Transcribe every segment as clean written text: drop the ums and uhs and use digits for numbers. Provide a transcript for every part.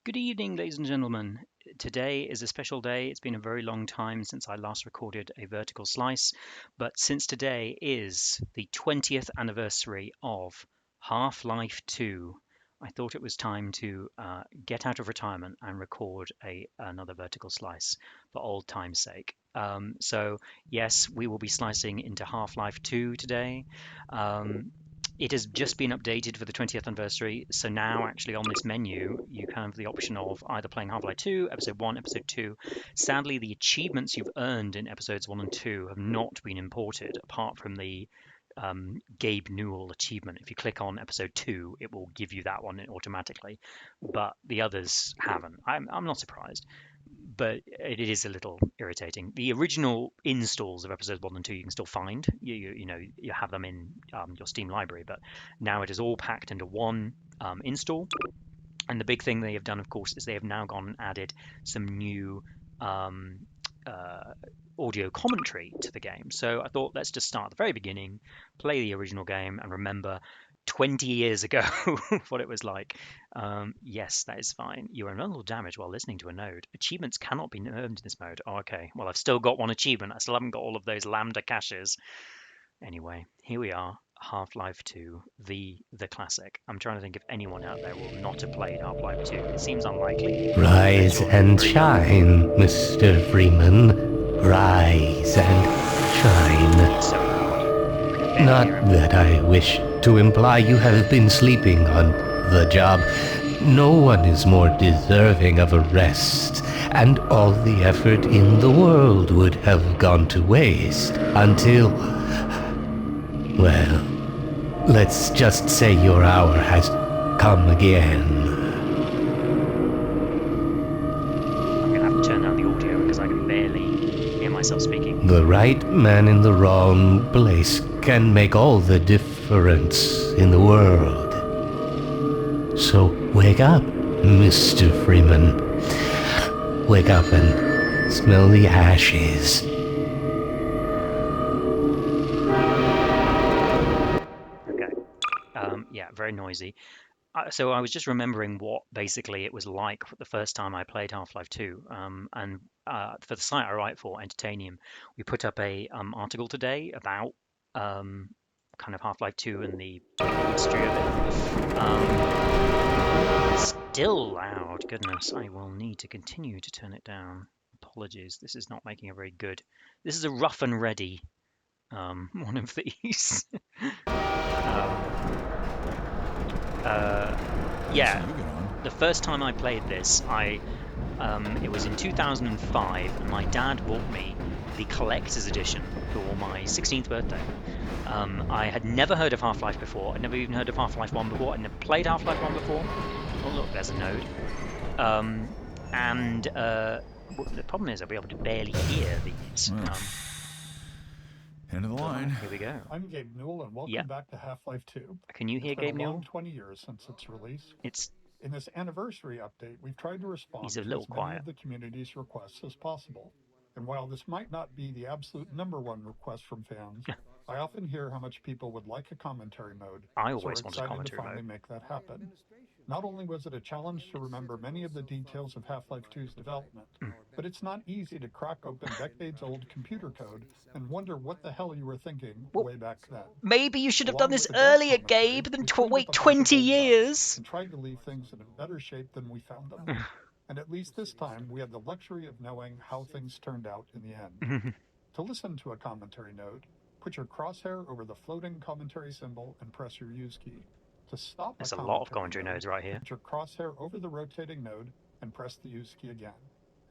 Good evening, ladies and gentlemen. Today is a special day. It's been a very long time since I last recorded a vertical slice, but since today is the 20th anniversary of Half-Life 2, I thought it was time to get out of retirement and record another vertical slice for old time's sake. So yes, we will be slicing into Half-Life 2 today. It has just been updated for the 20th anniversary, so now actually on this menu you can have the option of either playing Half-Life 2, Episode 1, Episode 2. Sadly, the achievements you've earned in Episodes 1 and 2 have not been imported, apart from the Gabe Newell achievement. If you click on Episode 2, it will give you that one automatically, but the others haven't. I'm not surprised, but it is a little irritating. The original installs of episodes 1 and 2 you can still find. You have them in your Steam library, but now it is all packed into one install. And the big thing they have done, of course, is they have now gone and added some new audio commentary to the game. So I thought, let's just start at the very beginning, play the original game, and remember 20 years ago what it was like. Yes, that is fine. You are invulnerable to damage while listening to a node. Achievements cannot be earned in this mode. Oh, okay. Well, I've still got one achievement. I still haven't got all of those lambda caches. Anyway, here we are. Half-Life 2, the classic. I'm trying to think if anyone out there will not have played Half-Life 2. It seems unlikely. Rise and shine, Mr. Freeman. Rise and shine. So Not that I wish to imply you have been sleeping on the job. No one is more deserving of a rest, and all the effort in the world would have gone to waste until... well, let's just say your hour has come again. I'm going to have to turn down the audio because I can barely hear myself speaking. The right man in the wrong place can make all the difference in the world. So wake up, Mr. Freeman. Wake up and smell the ashes. Okay. Yeah, very noisy. So I was just remembering what basically it was like the first time I played Half-Life 2. And for the site I write for, Entertainium, we put up a article today about kind of Half-Life 2 and the history of it. Still loud. Goodness, I will need to continue to turn it down. Apologies, this is not making a very good... This is a rough and ready one of these. Yeah, the first time I played this, it was in 2005, and my dad bought me the collector's edition for my 16th birthday. I had never heard of Half-Life before. I'd never even heard of Half-Life 1 before. I'd never played Half-Life 1 before. Oh look, there's a node. The problem is I'll be able to barely hear these. End of the line. Here we go. I'm Gabe Newell, and welcome back to Half-Life 2. Can you hear It's been Gabe a Newell? long 20 years since its release. It's In this anniversary update, we've tried to respond He's a to little as many quiet. of the community's requests as possible. And while this might not be the absolute #1 request from fans, I often hear how much people would like a commentary mode. I so always we're want a excited commentary to finally mode. make that happen. Not only was it a challenge to remember many of the details of Half-Life 2's development, but it's not easy to crack open decades-old computer code and wonder what the hell you were thinking way back then. Maybe you should have Along done this with the Gareth earlier, commentary, Gabe, than we cleaned wait up a bunch of 20 old bugs years. and tried to leave things in a better shape than we found them. And at least this time, we had the luxury of knowing how things turned out in the end. To listen to a commentary node, put your crosshair over the floating commentary symbol and press your use key. To stop There's a lot of commentary nodes right here. put your crosshair over the rotating node and press the use key again.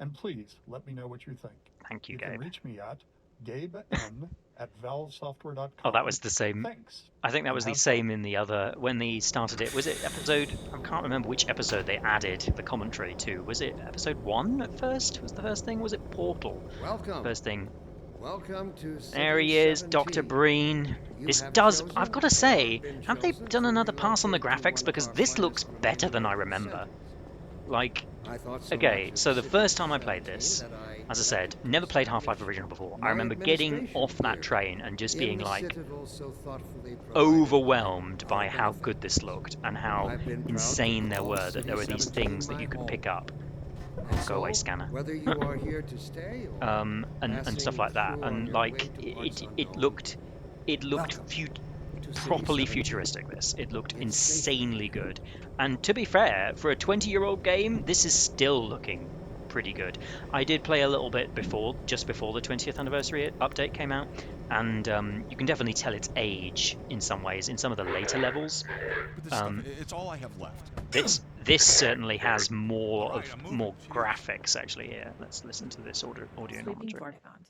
And please, let me know what you think. Thank you, You can Gabe. reach me at gaben@valvesoftware.com. Oh, that was the same. Thanks. I think that was the same in the other, when they started it. Was it episode, I can't remember which episode they added the commentary to. Was it episode 1 at first? Was the first thing? Was it Portal? Welcome. First thing. Welcome to There he is, Dr. Breen. This does, I've got to say, have they done another pass on the graphics? Because this looks better than I remember. Like, I thought so okay, much of so the city first time I played reality this, that I as I said, elected to never played establish Half-Life Original before. I my remember getting administration off that here train and just in being the like citadel so thoughtfully provided overwhelmed for our by how benefit. good this looked and how I've been proud to insane there call were, that City there were these 17 things that my you could home. pick up. And Go away, so, scanner. whether you are here to stay or And stuff passing like that. through on And your like way to parts it unknown, looked welcome to City properly 17. futuristic. This it looked It's safe insanely here. good. And to be fair, for a 20-year-old game, this is still looking pretty good. I did play a little bit before, just before the 20th anniversary update came out, and you can definitely tell its age in some ways in some of the later levels. But this stuff, it's all I have left. This certainly has All right, I'm moving. more Cheers. graphics actually here. Let's listen to this audio Sweeping commentary. Vortigaunt.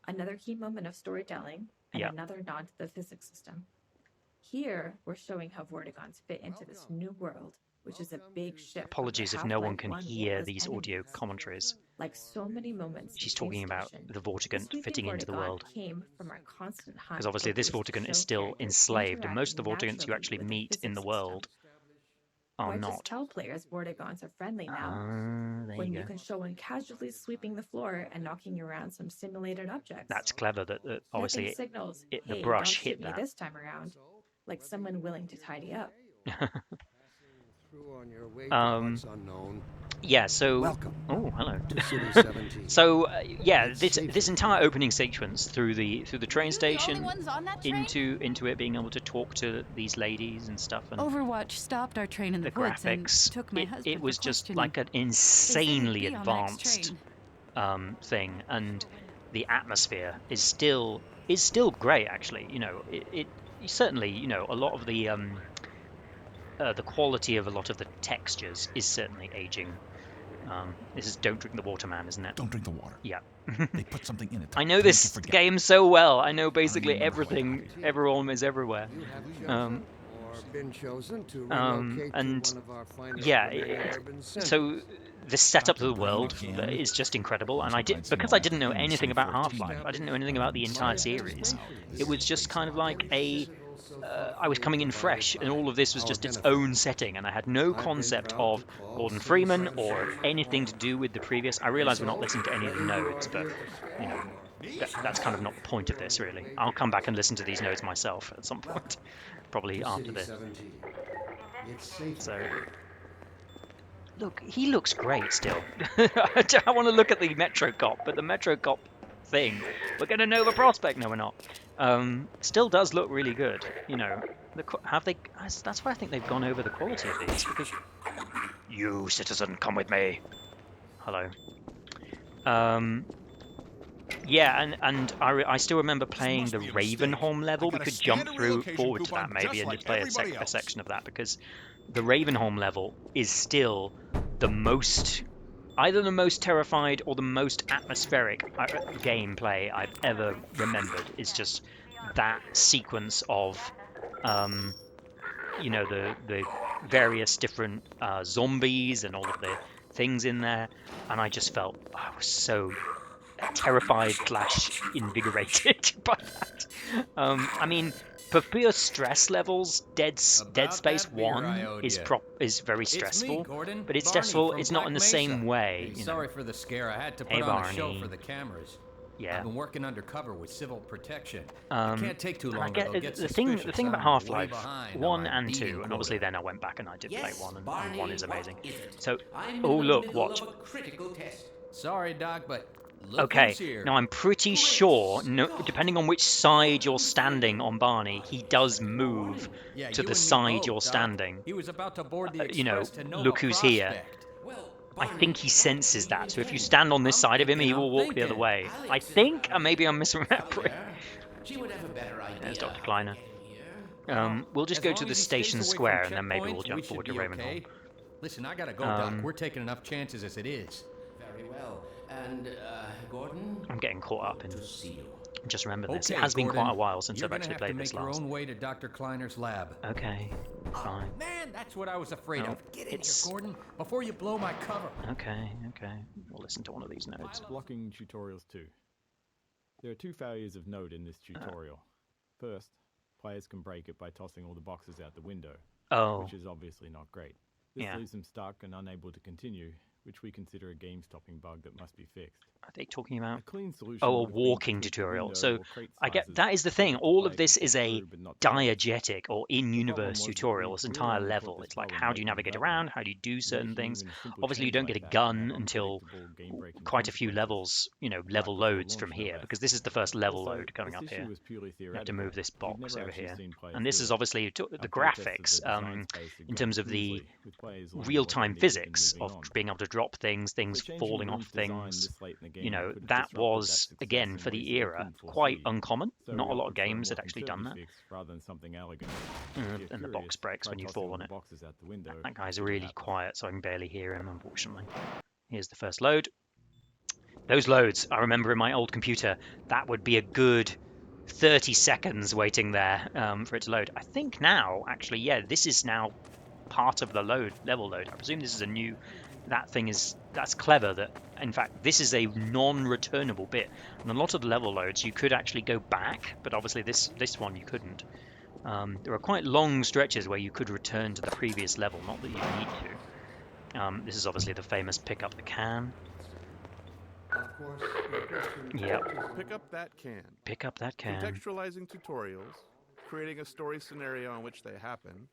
Another key moment of storytelling and Yeah. another nod to the physics system. Here, we're showing how Vortigaunts fit into this new world, which is a big shift. Apologies if no one can hear these audio commentaries. Like so many moments, She's talking about the Vortigaunt fitting into the world. Came from our constant hunt Because obviously this Vortigaunt is still enslaved, and most of the Vortigants you actually meet in the world are Why not. just tell players Vortigaunts are friendly now? There when you you go. can show one casually sweeping the floor and knocking around some simulated objects. That's clever that obviously Nothing signals, the hey, brush don't hit shoot me that. this time around, like someone willing to tidy up. Through on your way to parts unknown. Yeah, so Welcome hello. to City 17. So yeah, It's this safe this here. entire opening sequence through the train station ones on that train? into it being able to talk to these ladies and stuff, and Overwatch stopped our train in the, the woods graphics, and took my husband it was for just questioning. like an They said he'd insanely be on the next advanced train. thing, and the atmosphere is still great actually. You know, it certainly, you know, a lot of the quality of a lot of the textures is certainly aging. This is Don't Drink the Water Man, isn't it? Don't drink the water. Yeah. They put something in it. I know to make you this forget. game so well. I know basically remember how I got everything. here. Everyone is everywhere. You have chosen or been chosen to relocate and to one of our finest yeah, urban centers. so the setup of the Dr. world Brain again. is just incredible, and I Provide did some because I more didn't know in anything about 14. Half-Life. I didn't know anything about the entire series. It was just kind of like I was coming in fresh, and all of this was just its own setting, and I had no concept of Gordon Freeman or anything to do with the previous. I realize we're not listening to any of the nodes, but you know, that's kind of not the point of this, really. I'll come back and listen to these nodes myself at some point, probably after this. So, look, he looks great still. I want to look at the Metro Cop, but the Metro Cop thing, we're going to Nova Prospect. No, we're not. Still does look really good. You know, have they? That's why I think they've gone over the quality of these. Because you, citizen, come with me. Hello. Yeah, and I still remember playing the Ravenholm level. We could jump forward to that maybe and play a section of that, because the Ravenholm level is still either the most terrified or the most atmospheric gameplay I've ever remembered. It's just that sequence of, you know, the various different zombies and all of the things in there, and I just felt I was so terrified / invigorated by that. I mean, for pure stress levels, Dead Space 1 is very stressful, Me, Gordon. but it's Barney stressful. from It's not Black in the Mesa. same way. You know? Sorry for the scare. I had to Hey, put on a show Barney. for the cameras. Yeah. I've been working undercover with civil protection. It can't take too long. I They'll get get the thing suspicious. about I'm Half-Life way behind on 1 my and beating 2, and obviously quota. then I went back and I did play 1, and Barney, 1 is amazing. what is it? So, I'm oh in the look, middle watch. of a critical test. Sorry, Doc, but look Okay, who's here. now I'm pretty sure, depending on which side you're standing on Barney, he does move Yeah, to you the and me side both, you're Doc. standing. He was about to board the You know, express to Nova look who's here. Prospect. Well, I Barney, think he what senses do that. you So if you intend? stand on this I'm side of him, he thinking, will I'm walk the other thinking. way. Alex I is think, about and maybe I'm to misremembering. there. She would have a better idea. There's Dr. of Kleiner. getting here. We'll just As go long to as the he stays station away from square, and then maybe checkpoints, we'll jump we forward to should be Ravenholm. okay. Listen, I gotta go, Doc. We're taking enough chances as it is. Very well. And, Gordon? I'm getting caught up in. To see you. Just remember this. Okay, it has been Gordon, quite a while since you're I've gonna actually have played to this make your last. own way to Dr. Kleiner's lab. Okay, fine. Man, that's what I was afraid No, of. Get in it's- here, Gordon, before you blow my cover. Okay. We'll listen to one of these notes. Blocking tutorials 2. There are 2 failures of note in this tutorial. First, players can break it by tossing all the boxes out the window, Oh, which is obviously not great. This Yeah. leaves them stuck and unable to continue, which we consider a game-stopping bug that must be fixed. Are they talking about? A clean solution Oh, a would have been to walking tweak the tutorial. window So or crate I get sizes that is the so thing. that the All player of this could is sit a through but not fail. diegetic or in The universe problem was that tutorial. This we entire only level. caught It's this like bug how in do you late navigate development, around? How do you do certain making things? even a simple Obviously, you change don't like get a that gun have until unpredictable game-breaking quite a few consequences. levels, level Right before loads from launch, no here, less. because this is the first level Also, load coming this up issue here. was purely You have to theoretical. move this We'd box never over actually here. seen players And this do is it. obviously the Our graphics, design space had in gone terms of the smoothly, with players learning what they real-time needed and physics moving of on. being able to drop things, So things changing falling the off room's design things. this late in the game could have That disrupted was, that success again, in for ways the they era, couldn't quite foresee. uncommon. So Not we a lot of opted for a games more had actually done that. conservative fix rather than something elegant. If And the you're box curious, breaks try when you tossing fall all on the it. boxes out the window. That guy's See what really happens. quiet, so I can barely hear him, unfortunately. Here's the first load. Those loads, I remember in my old computer, that would be a good 30 seconds waiting there for it to load. I think now, actually, yeah, this is now part of the level load. I presume this is a new, that's clever that, in fact, this is a non-returnable bit. And a lot of the level loads, you could actually go back, but obviously this one you couldn't. There are quite long stretches where you could return to the previous level, not that you need to. This is obviously the famous pick up the can. Of course, your question Yep. Pick up that can. Pick up that can. Contextualizing tutorials, creating a story scenario in which they happen,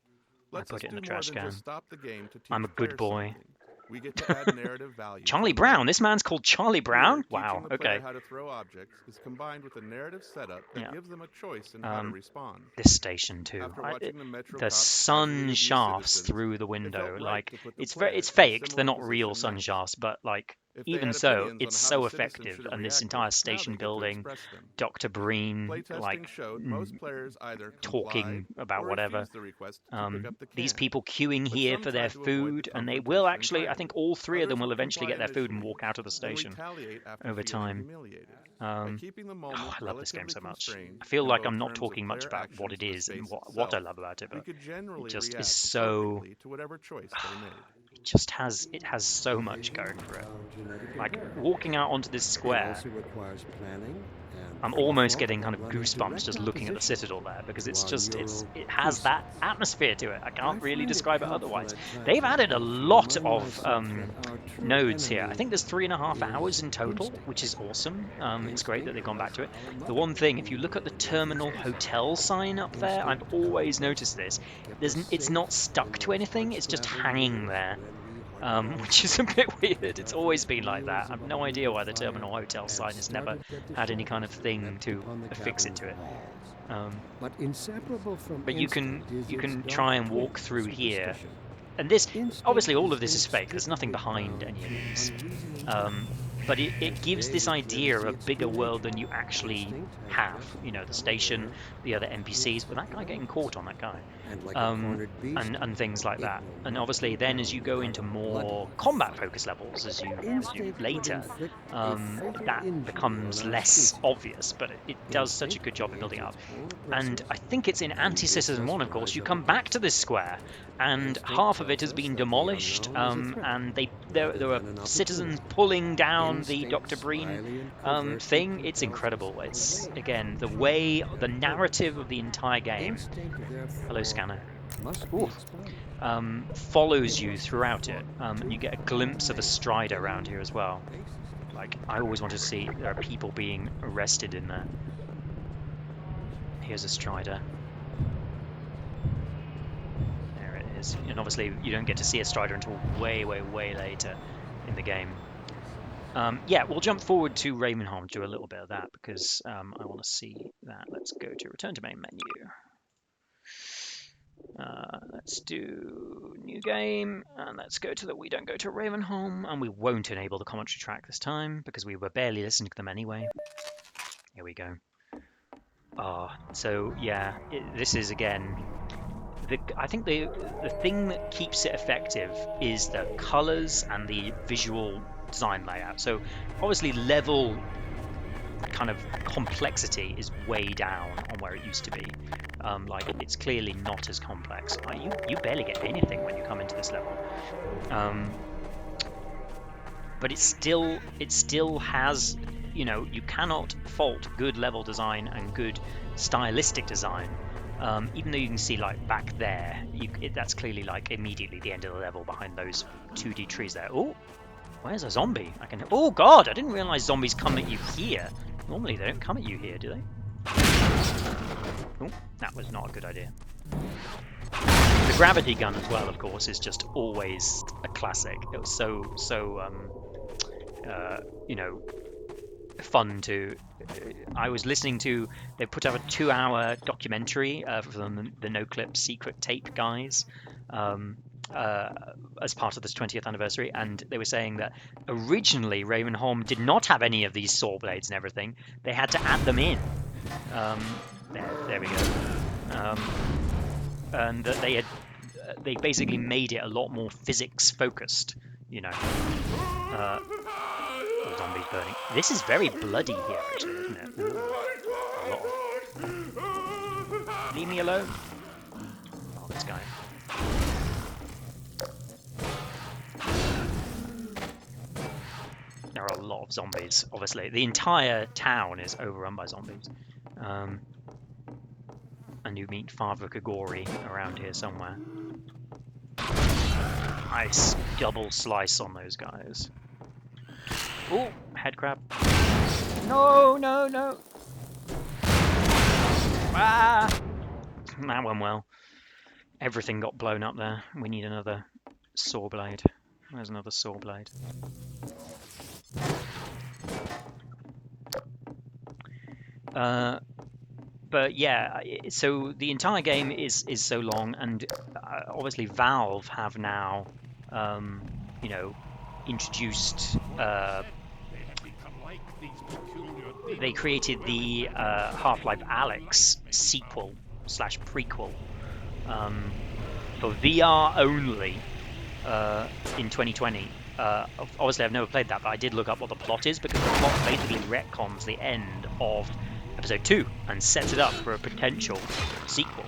lets put us it in do the more trash than can. just stop the game to teach I'm a good players boy. something. We get to add narrative value. Charlie to the Brown. game. This man's called Charlie Brown? Here, Wow, teaching the player okay. how to throw objects is combined with a narrative setup that Yeah. gives them a choice in how to respond. This station too. After watching the Metro The cops sun casually abuse shafts citizens, through the it window. felt right Like to put the it's player it's in a faked. They're similar not real position sun next. shafts, but like If they even had so, opinions on it's how so the citizen effective. should have And this reacted, entire now station they get to building, express them. Dr. Breen, Playtesting like showed most players either talking complied about or whatever. refused the request to pick up the These can. people queuing But here some for their tried to avoid the food, and they will confrontation actually. I entirely. think all three of them Others will would eventually get comply their food and initially walk out of the and station retaliate after over feeling time. humiliated. By keeping the moment I love this game so relatively much. constrained I feel in like both I'm not terms of talking much player about what it actions is and and space what I itself, love about it, we but could generally it just react is so. appropriately to whatever choice they made. It has so much going for it. Like walking out onto this It square, also requires planning and I'm almost thought getting kind of and running goosebumps direct just looking at the opposition Citadel there because to it's our just neural it has that atmosphere to it. I can't I really find it describe it helpful otherwise. at times They've added a to lot remind of myself that our true nodes here. I enemy think there's 3.5 is hours in total, instinct. which is awesome. It's great that Instinct they've gone back was to it. our The mother. one thing, if you look at the terminal hotel sign up there, I've Instinct always noticed this. kept us It's safe not stuck in to those anything. It's just untraveled hanging years there. when we hardened Which is a bit weird. It's always been like wheels that. of I've a no idea why the hundred terminal fire hotel and sign has never started at the had any kind of shadows thing leapt to upon the affix it cavern's to it. walls. But inseparable from But you can instinct is you its can dark try and twin, walk through here. superstition. And this, Instinct obviously all is of this is fake. There's nothing behind inextricably any of bound these. to unreasoning But it gives today this we idea of clearly a see its bigger true world nature. than you actually Instinct has have. just You know, the become station, aware the other of NPCs, its but that guy getting surroundings. caught on that guy. And like a cornered beast, And things like it that. will And not obviously be then as you go bound into by a more bloody combat fight. focused levels as you Instinct would later, inflict a fatal that injury becomes on our less species. obvious, but it does such a Instinct good job of creates building up. its own And oppressors I think it's in and Anti-Citizen bids us 1, of course, rise you up come back against to this square, and Instinct half of it tells has us been that the demolished, unknown is a threat, and there rather were than an citizens opportunity. pulling down the Instinct Dr. Breen slyly and covertly thing. It's compels us incredible. It's, away again, the from way, truth the and narrative purpose. of the entire game, Instinct, hello therefore, scanner, must be Ooh. explained. follows you throughout it, and you get a glimpse of a Strider around here as well. Like, I always want to see, there are people being arrested in there. Here's a Strider. There it is. And obviously you don't get to see a Strider until way, way, way later in the game. Yeah, we'll jump forward to Ravenholm, do a little bit of that, because I want to see that. Let's go to Return to Main Menu. Let's do New Game, and let's go to we don't go to Ravenholm, and we won't enable the commentary track this time, because we were barely listening to them anyway. Here we go. So yeah, this is again, I think the thing that keeps it effective is the colors and the visual design layout. So obviously level kind of complexity is way down on where it used to be. Like, it's clearly not as complex. You barely get anything when you come into this level. But it still has, you know, you cannot fault good level design and good stylistic design Even though you can see like back there, that's clearly like immediately the end of the level behind those 2D trees there. Oh, where's a zombie? Oh god, I didn't realize zombies come at you here. Normally they don't come at you here, do they? Oh, that was not a good idea. The gravity gun as well, of course, is just always a classic. It was so you know, fun to. I was listening to. They put out a 2-hour documentary from the No Clip Secret Tape guys. As part of this 20th anniversary, and they were saying that originally Ravenholm did not have any of these saw blades and everything. They had to add them in. There we go. And that they basically made it a lot more physics focused, you know. Zombies burning. This is very bloody here, actually, isn't it? Ooh, a lot of... Leave me alone. Oh, this guy. There are a lot of zombies, obviously. The entire town is overrun by zombies. And you meet Father Kagori around here somewhere. Nice double slice on those guys. Oh, head crab. No, no, no. Ah! That went well. Everything got blown up there. We need another saw blade. There's another saw blade. But yeah, so the entire game is so long, and obviously Valve have now, you know, introduced. They created the Half-Life Alyx sequel / prequel for VR only in 2020. Obviously, I've never played that, but I did look up what the plot is, because the plot basically retcons the end of Episode 2 and sets it up for a potential sequel.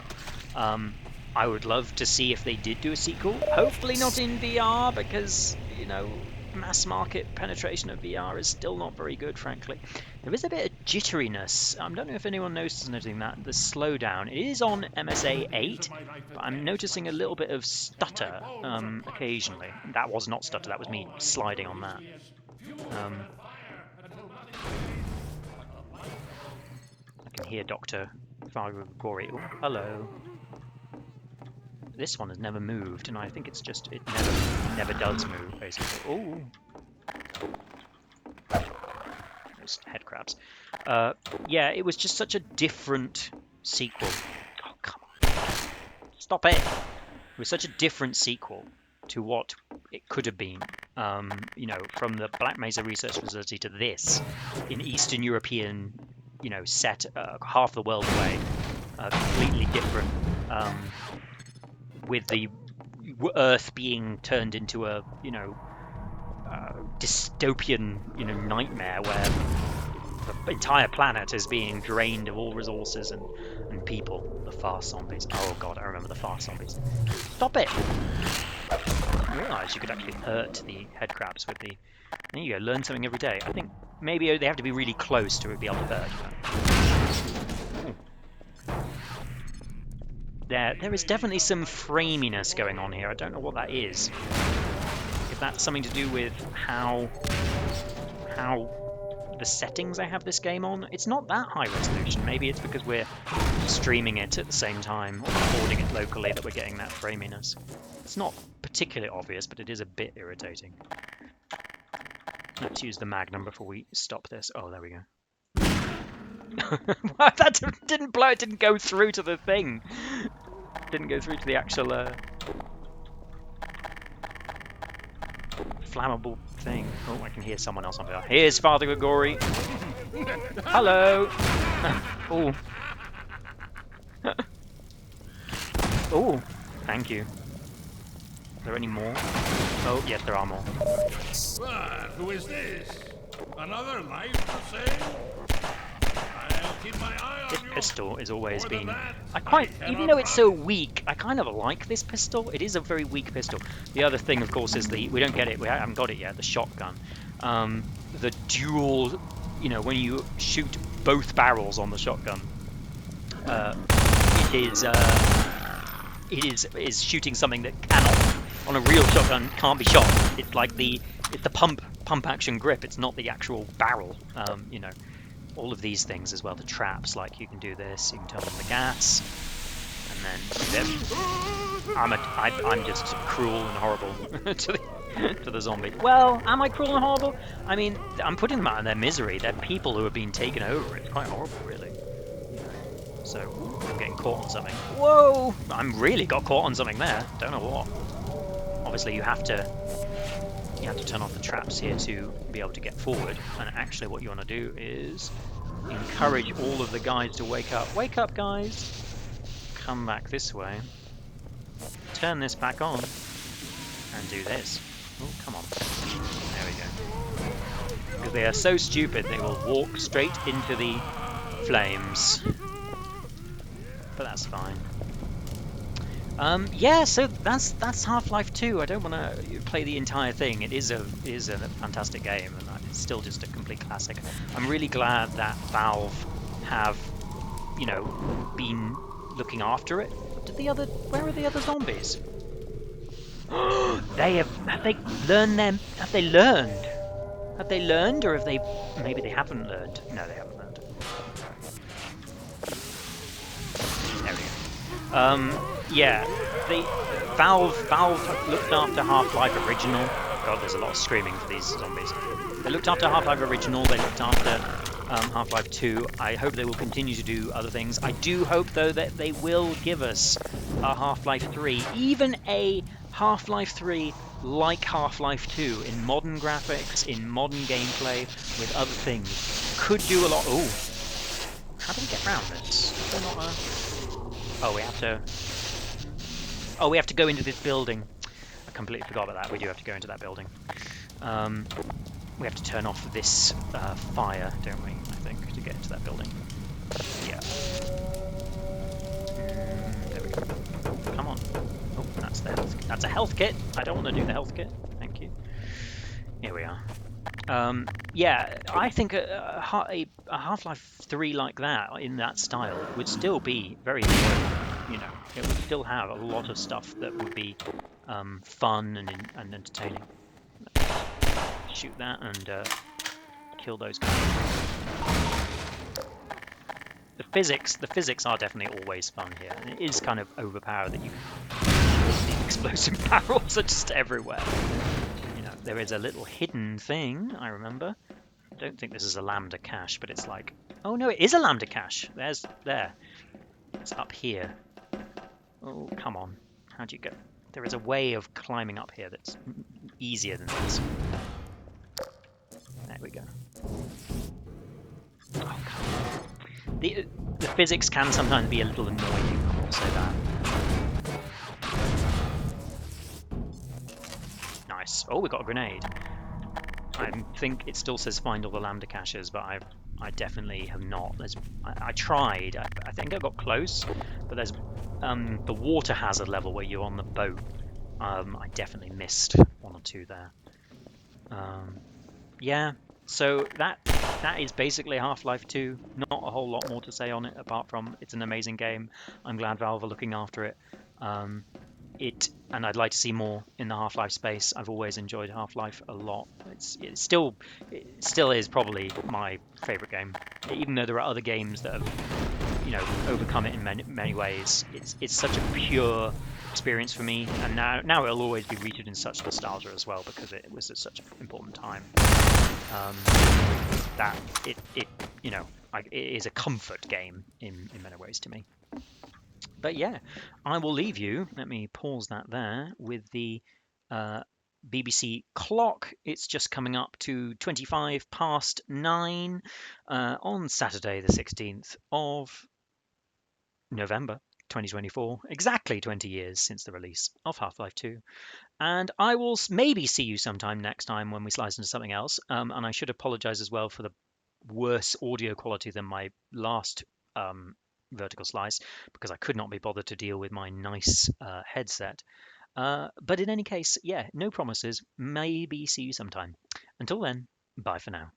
I would love to see if they did do a sequel. Hopefully not in VR, because, you know, mass market penetration of VR is still not very good, frankly. There is a bit of jitteriness. I don't know if anyone notices anything that. The slowdown. It is on MSA 8, but I'm noticing a little bit of stutter occasionally. That was not stutter, that was me sliding on that. I can hear Dr. Farugori. Oh, hello. This one has never moved, and I think it's just it never does move, basically. Oh, those head crabs. Yeah, it was just such a different sequel. Oh, come on, stop it! It was such a different sequel to what it could have been. You know, from the Black Mesa Research Facility to this, in Eastern European, you know, set half the world away, completely different. With the Earth being turned into a, you know, dystopian, you know, nightmare where the entire planet is being drained of all resources and people. The fast zombies. Oh god, I remember the fast zombies. Stop it! I didn't realise you could actually hurt the head crabs with the... There you go, learn something every day. I think maybe they have to be really close to be able to hurt them. There is definitely some framiness going on here. I don't know what that is. If that's something to do with how the settings I have this game on. It's not that high resolution. Maybe it's because we're streaming it at the same time, or recording it locally, that we're getting that framiness. It's not particularly obvious, but it is a bit irritating. Let's use the Magnum before we stop this. Oh, there we go. That didn't blow. It didn't go through to the thing. Didn't go through to the actual flammable thing. Oh, I can hear someone else on there. Here's Father Grigori. Hello. Oh. Oh, thank you. Are there any more? Oh, yes, there are more. What? Who is this? Another life for sale? I'll keep my eye on this you. pistol is always been... even though it's so weak, I kind of like this pistol. It is a very weak pistol. The other thing, of course, is we don't get it. We haven't got it yet. The shotgun. The dual... You know, when you shoot both barrels on the shotgun, is shooting something that cannot, on a real shotgun, can't be shot. It's like it's the pump action grip. It's not the actual barrel. You know, all of these things as well. The traps, like you can do this. You can turn on the gas, and then I'm just cruel and horrible to the zombie. Well, am I cruel and horrible? I mean, I'm putting them out in their misery. They're people who have been taken over. It's quite horrible, really. So, I'm getting caught on something. Whoa! I'm really got caught on something there. Don't know what. Obviously, you have to turn off the traps here to be able to get forward. And actually, what you want to do is encourage all of the guys to wake up. Wake up, guys! Come back this way. Turn this back on. And do this. Oh, come on. There we go. Because they are so stupid, they will walk straight into the flames. But that's fine. Yeah, so that's Half-Life 2. I don't want to play the entire thing. It is a fantastic game, and it's still just a complete classic. I'm really glad that Valve have, you know, been looking after it. Where are the other zombies? Have they learned, or maybe they haven't learned? No, they haven't learned. There we go. Yeah, Valve looked after Half-Life Original. God, there's a lot of screaming for these zombies. They looked after Half-Life Original. They looked after Half-Life 2. I hope they will continue to do other things. I do hope, though, that they will give us a Half-Life 3, even a Half-Life 3 like Half-Life 2 in modern graphics, in modern gameplay, with other things. Could do a lot. Oh, how do we get around this? Is there not a... Oh, we have to. Oh, we have to go into this building. I completely forgot about that. We do have to go into that building. We have to turn off this fire, don't we? I think, to get into that building. Yeah. There we go. Come on. Oh, that's a health kit. I don't want to do the health kit. Thank you. Here we are. Yeah, I think a Half-Life 3 like that, in that style, would still be very enjoyable. You know, it would still have a lot of stuff that would be fun and entertaining. Shoot that and kill those guys. The physics are definitely always fun here, and it is kind of overpowered that the explosive barrels are just everywhere. You know, there is a little hidden thing, I remember. I don't think this is a lambda cache, but it's like, oh no, it is a lambda cache. There. It's up here. Oh, come on. How do you go? There is a way of climbing up here that's easier than this. There we go. Oh, come on. The physics can sometimes be a little annoying, I will say that. Nice. Oh, we got a grenade. I think it still says find all the lambda caches, but I definitely have not. I tried. I think I got close, but there's the water hazard level where you're on the boat. I definitely missed one or two there. Yeah, so that is basically Half-Life 2. Not a whole lot more to say on it, apart from it's an amazing game. I'm glad Valve are looking after it. And I'd like to see more in the Half-Life space. I've always enjoyed Half-Life a lot. It still is probably my favorite game, even though there are other games that have, you know, overcome it in many ways. It's such a pure experience for me, and now it'll always be rooted in such nostalgia as well, because it was at such an important time. That it is a comfort game in many ways to me. But yeah, I will leave you. Let me pause that there with the BBC clock. It's just coming up to 9:25 on Saturday, the 16th of November 2024. Exactly 20 years since the release of Half-Life 2. And I will maybe see you sometime next time when we slice into something else. And I should apologize as well for the worse audio quality than my last vertical slice, because I could not be bothered to deal with my nice headset. But in any case, yeah, no promises. Maybe see you sometime. Until then, bye for now.